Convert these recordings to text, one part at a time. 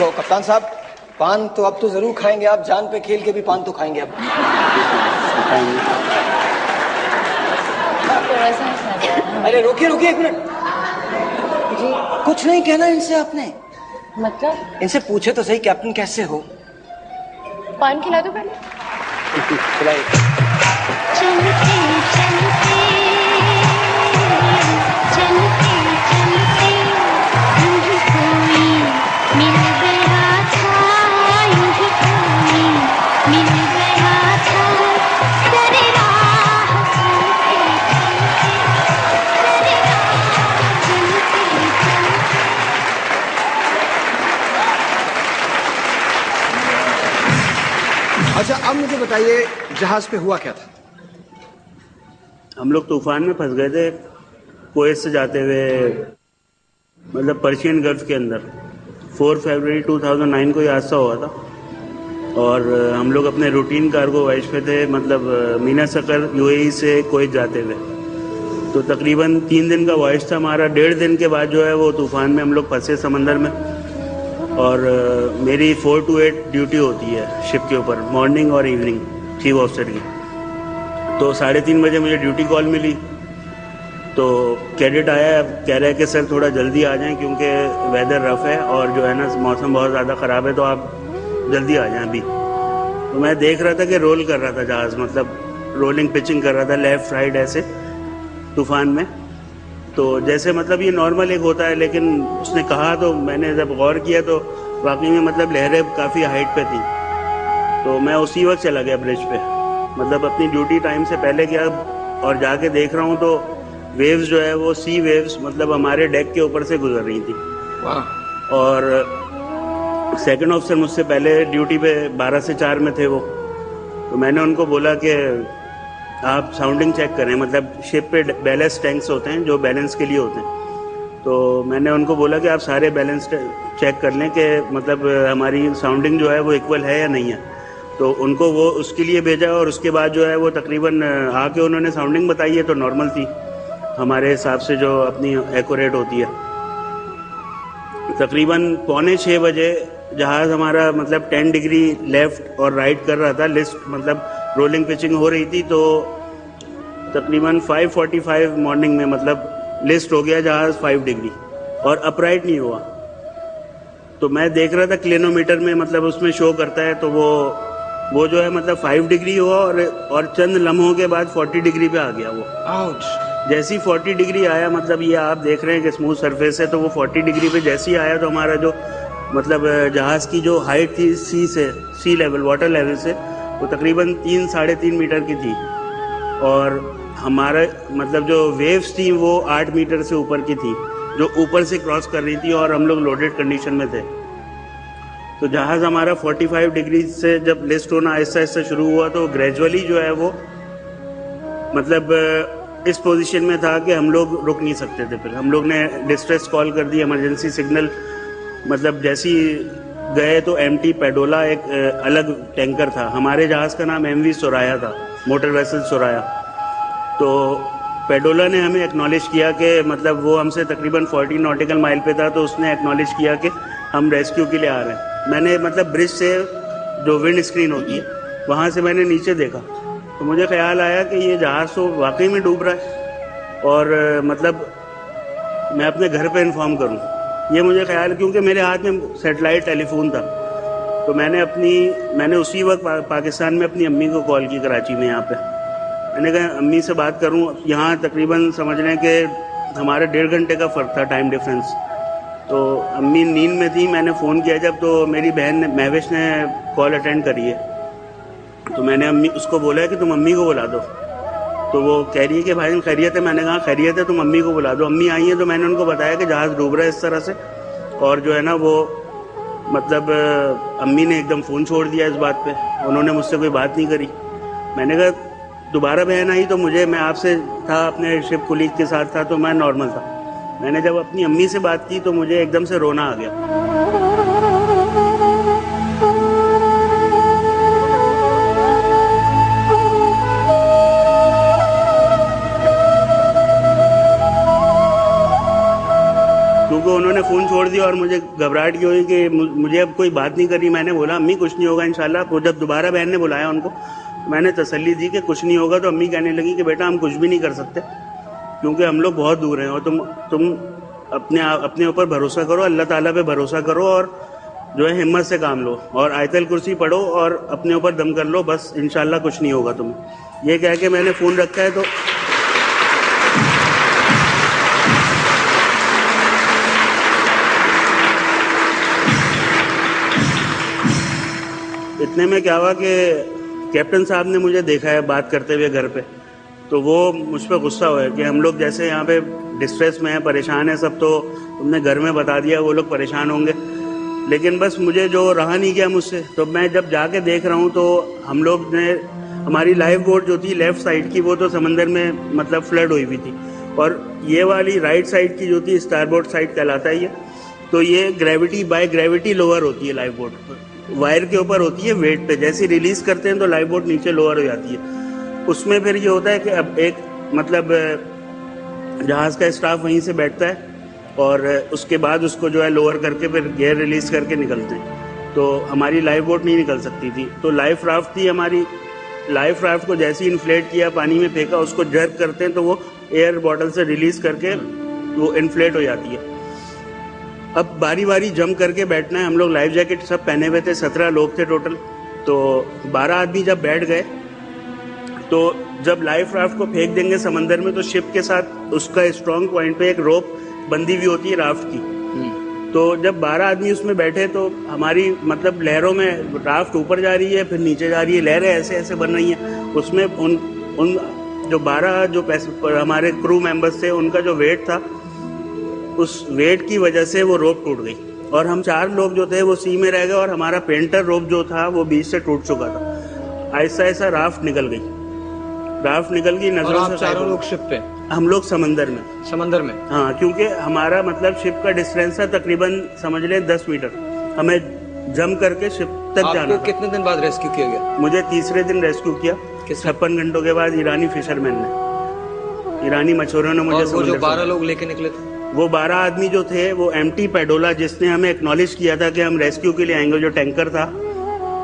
देखो कप्तान साहब, पान तो अब तो जरूर खाएंगे आप, जान पे खेल के भी पान तो खाएंगे अब। अरे रोकिए रोकिए एक मिनट जी, कुछ नहीं कहना इनसे आपने। मतलब इनसे पूछे तो सही कैप्टन कैसे हो। पान खिला दो पहले। खिलाइए। चलते चलते चलते चलते यूं ही कोई मिल गया था, यूं ही कोई मिल गया था, दर राह चलते चलते, दर राह चलते चलते। अच्छा अब मुझे बताइए जहाज पे हुआ क्या था। हम लोग तूफान में फंस गए थे कुवैत से जाते हुए, मतलब पर्शियन गल्फ के अंदर। 4 फरवरी 2009 को ये हादसा हुआ था और हम लोग अपने रूटीन कार्गो वाइज पे थे, मतलब मीना सकर यूएई से कुवैत जाते हुए। तो तकरीबन 3 दिन का वॉयज था हमारा। 1.5 दिन के बाद जो है वो तूफान में हम लोग फंसे समंदर में। और मेरी 4 to 8 ड्यूटी होती है शिप के ऊपर, मॉर्निंग और इवनिंग चीफ ऑफिसर की। तो 3:30 बजे मुझे ड्यूटी कॉल मिली। तो कैडेट आया, कह रहा है कि सर थोड़ा जल्दी आ जाएं क्योंकि वेदर रफ है और जो है ना मौसम बहुत ज़्यादा ख़राब है, तो आप जल्दी आ जाएं अभी। तो मैं देख रहा था कि रोल कर रहा था जहाज़, मतलब रोलिंग पिचिंग कर रहा था लेफ़्ट राइट ऐसे तूफ़ान में। तो जैसे मतलब ये नॉर्मल एक होता है, लेकिन उसने कहा तो मैंने जब गौर किया तो वाकई में मतलब लहरें काफ़ी हाइट पे थी। तो मैं उसी वक्त चला गया ब्रिज पे, मतलब अपनी ड्यूटी टाइम से पहले गया और जाके देख रहा हूँ तो वेव्स जो है वो सी वेव्स मतलब हमारे डेक के ऊपर से गुजर रही थी। और सेकंड ऑफिसर मुझसे पहले ड्यूटी पे 12 से 4 में थे वो। तो मैंने उनको बोला कि आप साउंडिंग चेक करें, मतलब शिप पे बैलेंस टैंक्स होते हैं जो बैलेंस के लिए होते हैं। तो मैंने उनको बोला कि आप सारे बैलेंस चेक कर लें कि मतलब हमारी साउंडिंग जो है वो इक्वल है या नहीं है। तो उनको वो उसके लिए भेजा और उसके बाद जो है वो तकरीबन आके उन्होंने साउंडिंग बताई है तो नॉर्मल थी हमारे हिसाब से जो अपनी एक्यूरेट होती है। तकरीबन 5:45 बजे जहाज़ हमारा मतलब 10 डिग्री लेफ़्ट और राइट कर रहा था, लिस्ट मतलब रोलिंग पिचिंग हो रही थी। तो तकरीबन 5:45 मॉर्निंग में मतलब लिस्ट हो गया जहाज़ 5 डिग्री और अपराइट नहीं हुआ। तो मैं देख रहा था क्लिनोमीटर में, मतलब उसमें शो करता है, तो वो जो है मतलब 5 डिग्री हुआ और चंद लम्हों के बाद 40 डिग्री पे आ गया वो। आउच। जैसी 40 डिग्री आया, मतलब ये आप देख रहे हैं कि स्मूथ सरफेस है, तो वो 40 डिग्री पे जैसे ही आया तो हमारा जो मतलब जहाज़ की जो हाइट थी सी लेवल वाटर लेवल से वो तकरीबन 3-3.5 मीटर की थी। और हमारा मतलब जो वेव्स थी वो 8 मीटर से ऊपर की थी जो ऊपर से क्रॉस कर रही थी और हम लोग लोडेड कंडीशन में थे। तो जहाज़ हमारा 45 डिग्री से जब लिस्ट होना आहिस्ता आहिस्ता शुरू हुआ तो ग्रेजुअली जो है वो मतलब इस पोजीशन में था कि हम लोग रुक नहीं सकते थे। फिर हम लोग ने डिस्ट्रेस कॉल कर दी, इमरजेंसी सिग्नल, मतलब जैसे ही गए तो एमटी पेडोला एक अलग टैंकर था, हमारे जहाज़ का नाम एमवी सोराया था, मोटर वेसल सोराया। तो पेडोला ने हमें एक्नॉलेज किया कि मतलब वो हमसे तकरीबन 40 नॉटिकल माइल पे था, तो उसने एक्नॉलेज किया कि हम रेस्क्यू के लिए आ रहे हैं। मैंने मतलब ब्रिज से जो विंड स्क्रीन होती है वहाँ से मैंने नीचे देखा तो मुझे ख्याल आया कि ये जहाज़ तो वाकई में डूब रहा है और मतलब मैं अपने घर पे इन्फॉर्म करूं, ये मुझे ख्याल, क्योंकि मेरे हाथ में सेटेलाइट टेलीफोन था। तो मैंने उसी वक्त पाकिस्तान में अपनी अम्मी को कॉल की, कराची में। यहाँ पे मैंने कहा अम्मी से बात करूं, यहाँ तकरीबन समझ लें कि हमारे 1.5 घंटे का फ़र्क था, टाइम डिफरेंस। तो अम्मी नींद में थी, मैंने फ़ोन किया जब, तो मेरी बहन महविश ने कॉल अटेंड करी है। तो मैंने अम्मी उसको बोला कि तुम अम्मी को बुला दो। तो वो कह रही है कि भाई खैरियत है। मैंने कहा खैरियत है, तुम अम्मी को बुला दो। अम्मी आई है तो मैंने उनको बताया कि जहाज़ डूब रहा है इस तरह से, और जो है ना वो मतलब अम्मी ने एकदम फ़ोन छोड़ दिया इस बात पे, उन्होंने मुझसे कोई बात नहीं करी। मैंने कहा दोबारा बहन आई तो मैं आपसे था, अपने शिप कुलीग के साथ था, तो मैं नॉर्मल था। मैंने जब अपनी अम्मी से बात की तो मुझे एकदम से रोना आ गया। क्योंकि उन्होंने फ़ोन छोड़ दिया और मुझे घबराहट ये हुई कि मुझे अब कोई बात नहीं करनी। मैंने बोला अम्मी कुछ नहीं होगा इंशाल्लाह। तो जब दोबारा बहन ने बुलाया उनको, मैंने तसल्ली दी कि कुछ नहीं होगा, तो अम्मी कहने लगी कि बेटा हम कुछ भी नहीं कर सकते क्योंकि हम लोग बहुत दूर हैं, और तुम अपने ऊपर भरोसा करो, अल्लाह ताला पे भरोसा करो और जो है हिम्मत से काम लो और आयतल कुर्सी पढ़ो और अपने ऊपर दम कर लो, बस इंशाल्लाह कुछ नहीं होगा तुम्हें। ये कह के मैंने फ़ोन रखा है। तो इतने में क्या हुआ कि कैप्टन साहब ने मुझे देखा है बात करते हुए घर पे, तो वो मुझ पर गुस्सा हुआ है कि हम लोग जैसे यहाँ पे डिस्ट्रेस में हैं, परेशान हैं सब, तो तुमने घर में बता दिया, वो लोग परेशान होंगे। लेकिन बस मुझे जो रहा नहीं गया मुझसे, तो मैं जब जाके देख रहा हूँ तो हम लोग ने हमारी लाइफ बोट जो थी लेफ्ट साइड की, वो तो समंदर में मतलब फ्लड हुई हुई थी, और ये वाली राइट साइड की जो थी स्टारबोर्ड साइड कहलाता है ये, तो ये ग्रेविटी बाय ग्रेविटी लोअर होती है लाइफ बोट, वायर के ऊपर होती है वेट पे, जैसे रिलीज करते हैं तो लाइफ बोट नीचे लोअर हो जाती है। उसमें फिर ये होता है कि अब एक मतलब जहाज का स्टाफ वहीं से बैठता है और उसके बाद उसको जो है लोअर करके फिर गियर रिलीज करके निकलते हैं। तो हमारी लाइफ बोट नहीं निकल सकती थी, तो लाइफ राफ्ट थी हमारी। लाइफ राफ्ट को जैसे ही इन्फ्लेट किया, पानी में फेंका, उसको जर्क करते हैं तो वो एयर बॉटल से रिलीज करके वो इन्फ्लेट हो जाती है। अब बारी बारी जंप करके बैठना है। हम लोग लाइफ जैकेट सब पहने हुए थे, 17 लोग थे टोटल। तो 12 आदमी जब बैठ गए, तो जब लाइफ राफ्ट को फेंक देंगे समंदर में, तो शिप के साथ उसका स्ट्रॉन्ग पॉइंट पे एक रोप बंदी हुई होती है राफ्ट की। तो जब 12 आदमी उसमें बैठे, तो हमारी मतलब लहरों में राफ्ट ऊपर जा रही है, फिर नीचे जा रही है, लहरें ऐसे ऐसे बन रही हैं। उसमें उन जो 12 जो हमारे क्रू मेंबर्स थे, उनका जो वेट था, उस वेट की वजह से वो रोप टूट गई और हम 4 लोग जो थे वो सी में रह गए, और हमारा पेंटर रोप जो था वो बीच से टूट चुका था। ऐसा ऐसा राफ्ट निकल गई नजरों से। चारों लोग शिप पे, हम लोग समंदर में। हाँ, क्योंकि हमारा मतलब शिप का डिस्टेंस था तकरीबन समझ लें 10 मीटर, हमें जम करके शिप तक जाना था। कितने दिन बाद रेस्क्यू किया गया? मुझे तीसरे दिन रेस्क्यू किया, 56 घंटों के बाद। ईरानी फिशरमैन ने, ईरानी मछुआरों ने मुझे। वो जो 12 लोग लेके निकले थे, वो 12 आदमी जो थे, वो एमटी पेडोला, जिसने हमें एक्नॉलेज किया था कि हम रेस्क्यू के लिए आएंगे, जो टैंकर था,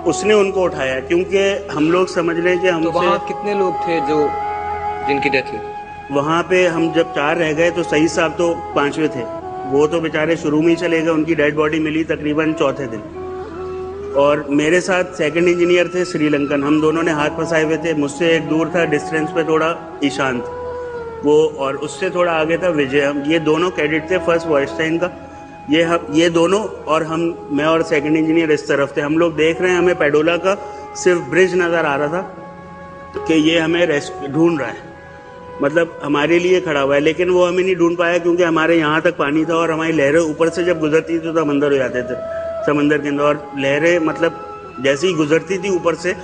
उसने उनको उठाया। क्योंकि हम लोग समझ लें कि हम तो वहाँ कितने लोग थे जिनकी डेथ हुई? वहाँ पे हम जब 4 रह गए तो सही साहब तो 5वें थे। वो तो बेचारे शुरू में ही चले गए, उनकी डेड बॉडी मिली तकरीबन 4थे दिन। और मेरे साथ सेकंड इंजीनियर थे श्रीलंकन, हम दोनों ने हाथ फंसाए हुए थे। मुझसे एक दूर था डिस्टेंस पे थोड़ा ईशांत, वो, और उससे थोड़ा आगे था विजय। हम ये दोनों कैडेट थे फर्स्ट वॉइस था इनका। ये दोनों और मैं और सेकंड इंजीनियर इस तरफ थे। हम लोग देख रहे हैं, हमें पेडोला का सिर्फ ब्रिज नज़र आ रहा था कि ये हमें ढूंढ रहा है, मतलब हमारे लिए खड़ा हुआ है। लेकिन वो हमें नहीं ढूंढ पाया क्योंकि हमारे यहाँ तक पानी था और हमारी लहरें ऊपर से जब गुजरती थी तो हम अंदर हो जाते थे समंदर के अंदर। और लहरें मतलब जैसे ही गुजरती थी ऊपर से,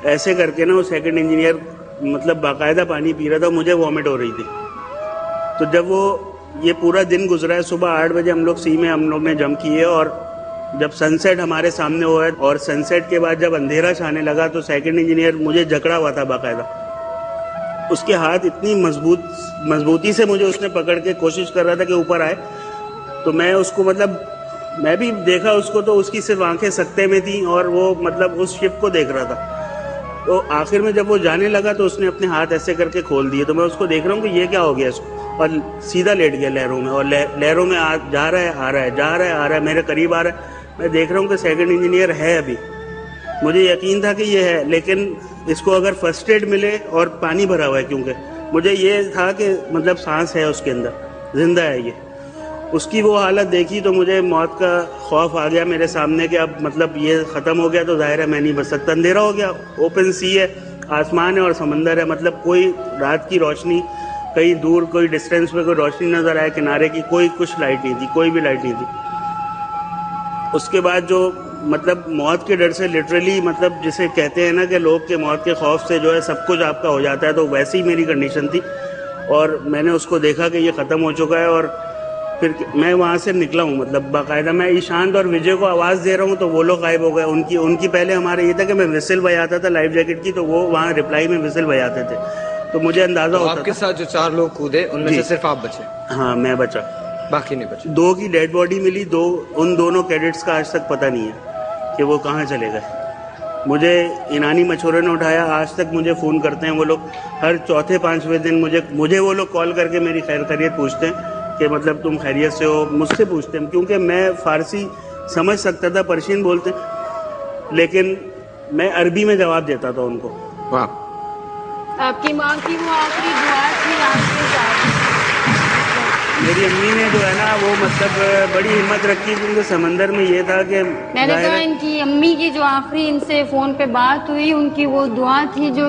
ऐसे करके ना वो सेकंड इंजीनियर मतलब बाकायदा पानी पी रहा था, मुझे वॉमिट हो रही थी। तो जब वो ये पूरा दिन गुजरा है, सुबह 8 बजे हम लोग सी में हम लोग ने जंप किए, और जब सनसेट हमारे सामने हुआ है और सनसेट के बाद जब अंधेरा छाने लगा, तो सेकंड इंजीनियर मुझे जकड़ा हुआ था बाकायदा। उसके हाथ इतनी मजबूती से मुझे उसने पकड़ के कोशिश कर रहा था कि ऊपर आए। तो मैं उसको मतलब मैं भी देखा उसको, तो उसकी सिर्फ आंखें सकते में थी और वो मतलब उस शिप को देख रहा था। तो आखिर में जब वो जाने लगा तो उसने अपने हाथ ऐसे करके खोल दिए। तो मैं उसको देख रहा हूँ कि ये क्या हो गया इसको, और सीधा लेट गया लहरों में, और लहरों में जा रहा है, आ रहा है, जा रहा है, आ रहा है, मेरे करीब आ रहा है। मैं देख रहा हूँ कि सेकंड इंजीनियर है अभी, मुझे यकीन था कि ये है, लेकिन इसको अगर फर्स्ट एड मिले, और पानी भरा हुआ है क्योंकि मुझे ये था कि मतलब सांस है उसके अंदर, जिंदा है ये। उसकी वो हालत देखी तो मुझे मौत का खौफ आ गया मेरे सामने कि अब मतलब ये ख़त्म हो गया तो जाहिर है मैं नहीं बच सकता। अंधेरा हो गया, ओपन सी है, आसमान है और समंदर है, मतलब कोई रात की रोशनी, कहीं दूर कोई डिस्टेंस पे कोई रोशनी नज़र आए किनारे की, कोई कुछ लाइट नहीं थी, कोई भी लाइट नहीं थी। उसके बाद जो मतलब मौत के डर से लिटरली, मतलब जिसे कहते हैं ना कि लोग के मौत के खौफ से जो है सब कुछ आपका हो जाता है, तो वैसी ही मेरी कंडीशन थी। और मैंने उसको देखा कि ये ख़त्म हो चुका है, और फिर मैं वहाँ से निकला हूँ, मतलब बाकायदा मैं ईशांत और विजय को आवाज़ दे रहा हूँ तो वो लोग गायब हो गए। उनकी पहले हमारे ये था कि मैं विसिल बजाता था लाइफ जैकेट की, तो वो वहाँ रिप्लाई में विसिल बजाते थे, तो मुझे अंदाजा होता था। आपके साथ जो 4 लोग कूदे उनमें से सिर्फ आप बचे? हाँ, मैं बचा। बाकी नहीं बचे। 2 की डेड बॉडी मिली, उन दोनों कैडेट्स का आज तक पता नहीं है कि वो कहाँ चले गए। मुझे इनानी मछोरे ने उठाया, आज तक मुझे फ़ोन करते हैं वो लोग, हर चौथे 5वें दिन मुझे वो लोग कॉल करके मेरी खैरियत पूछते हैं कि मतलब तुम खैरियत से हो। मुझसे पूछते हैं क्योंकि मैं फ़ारसी समझ सकता था, पर्शियन बोलते, लेकिन मैं अरबी में जवाब देता था उनको। वाह। आपकी माँ की वो आखिरी दुआ थी आपके साथ। मेरी अम्मी ने जो है ना वो मतलब बड़ी हिम्मत रखी, क्योंकि समंदर में ये था कि मैंने कहा इनकी अम्मी की जो आखिरी इनसे फोन पे बात हुई, उनकी वो दुआ थी जो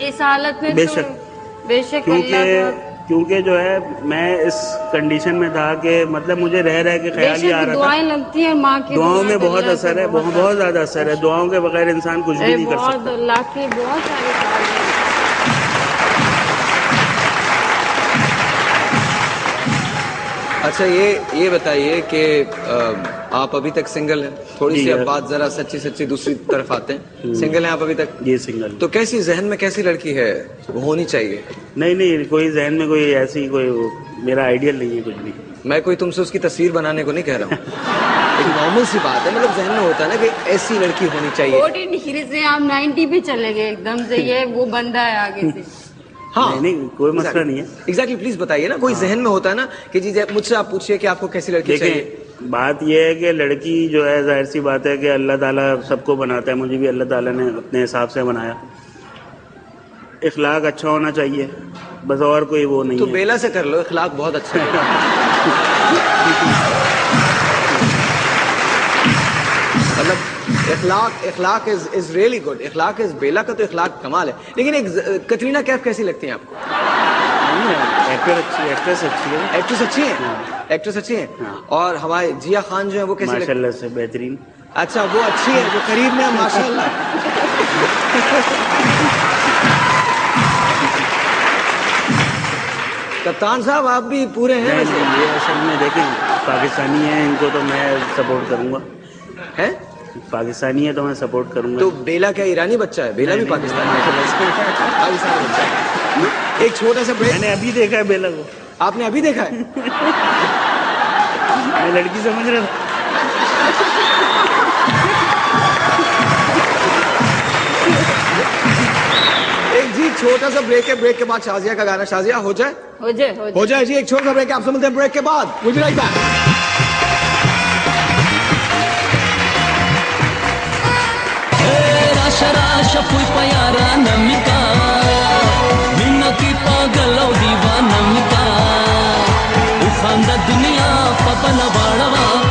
इस हालत में बेशक क्योंकि जो है मैं इस कंडीशन में था कि मतलब मुझे रह के ख्याल ही आ रहा था। दुआएं लगती हैं माँ की, दुआओं में बहुत असर है, बहुत ज्यादा असर है। दुआओं के बगैर इंसान कुछ भी नहीं कर सकता। अल्लाह के बहुत सारे। अच्छा ये बताइए कि आप अभी तक सिंगल हैं। थोड़ी सी अब बात जरा सच्ची दूसरी तरफ आते हैं। सिंगल हैं आप अभी तक? ये सिंगल। तो कैसी जहन में कैसी लड़की है वो होनी चाहिए? नहीं, कोई जहन में कोई ऐसी कोई मेरा आइडियल नहीं है कुछ भी। मैं कोई तुमसे उसकी तस्वीर बनाने को नहीं कह रहा हूँ। एक नॉर्मल सी बात है, मतलब जहन में होता है ना कि ऐसी लड़की होनी चाहिए। 40 डिग्री से आप 90 पे चले गए एकदम से, ये वो बंदा है आगे से। हाँ नहीं कोई मसला नहीं है। एग्जैक्टली प्लीज बताइए ना, कोई जहन में होता है ना कि जी मुझसे आप पूछिए कि आपको कैसी लड़की चाहिए। बात यह है कि लड़की जो है, जाहिर सी बात है कि अल्लाह ताला सबको बनाता है, मुझे भी अल्लाह ताला ने अपने हिसाब से बनाया। इखलाक अच्छा होना चाहिए, बस और कोई वो नहीं तो है। बेला से कर लो, इखलाक बहुत अच्छा है। मतलब इखलाक इज रियली गुड। इखलाक इज बेला का तो इखलाक कमाल है। लेकिन एक कटरीना कैफ कैसी लगती है आपको? एक्ट्रेस अच्छी है। एक्ट्रेस अच्छी है? एक्ट्रेस अच्छी है। और हमारे जिया खान जो है वो कैसी लगती है? माशाल्लाह से बेहतरीन। अच्छा वो अच्छी है, जो करीब में है माशाल्लाह। कप्तान साहब आप भी पूरे हैं वैसे? ये असल में देखें पाकिस्तानी है, इनको तो मैं सपोर्ट करूंगा। हैं? पाकिस्तानी है तो मैं सपोर्ट करूंगा। तो बेला क्या ईरानी बच्चा है? बेला भी पाकिस्तानी है। पाकिस्तानी बच्चा है। एक छोटा सा ब्रेक। मैंने अभी देखा है बेला को। आपने अभी देखा है? मैं लड़की समझ रहा था। एक जी छोटा सा ब्रेक है, ब्रेक के बाद शाजिया का गाना। शाजिया हो जाए जी, एक छोटा सा ब्रेक। आप समझते हैं ब्रेक के बाद मुझे like that. Rasha fui payara namika minna ki pagal aw diwana mika u khanda duniya papana badawa